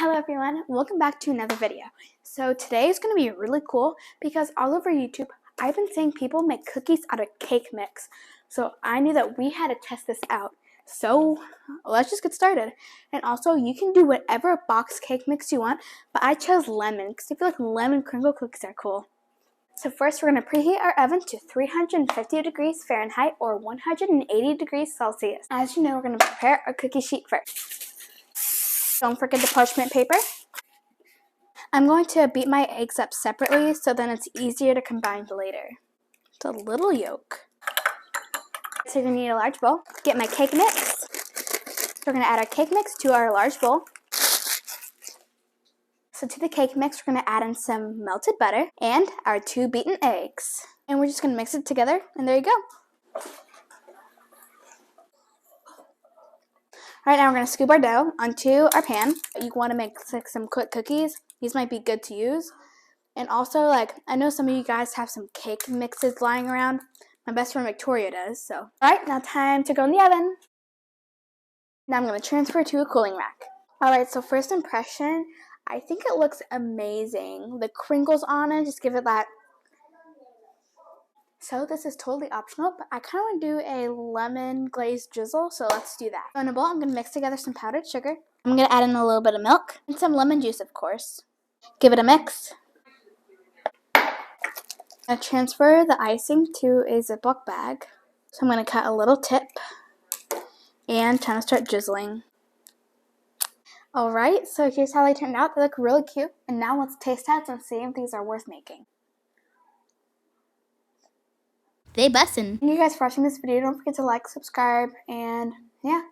Hello everyone, welcome back to another video. So today is going to be really cool because all over YouTube I've been seeing people make cookies out of cake mix. So I knew that we had to test this out. So let's just get started. And also you can do whatever box cake mix you want, but I chose lemon because I feel like lemon crinkle cookies are cool. So first we're going to preheat our oven to 350 degrees Fahrenheit or 180 degrees Celsius. As you know, we're going to prepare our cookie sheet first. Don't forget the parchment paper. I'm going to beat my eggs up separately so then it's easier to combine later. It's a little yolk. So you're going to need a large bowl. Get my cake mix. We're going to add our cake mix to our large bowl. So to the cake mix, we're going to add in some melted butter and our 2 beaten eggs. And we're just going to mix it together, and there you go. All right, now we're going to scoop our dough onto our pan. You want to make some quick cookies. These might be good to use. And also, I know some of you guys have some cake mixes lying around. My best friend Victoria does, so. All right, now time to go in the oven. Now I'm going to transfer to a cooling rack. All right, so first impression, I think it looks amazing. The crinkles on it, just give it that. So this is totally optional, but I kind of want to do a lemon glazed drizzle, so let's do that. So in a bowl, I'm going to mix together some powdered sugar. I'm going to add in a little bit of milk and some lemon juice, of course. Give it a mix. I'm going to transfer the icing to a Ziploc bag. So I'm going to cut a little tip and kind of start drizzling. Alright, so here's how they turned out. They look really cute. And now let's taste tests and see if these are worth making. They bussin'. Thank you guys for watching this video. Don't forget to like, subscribe, and yeah.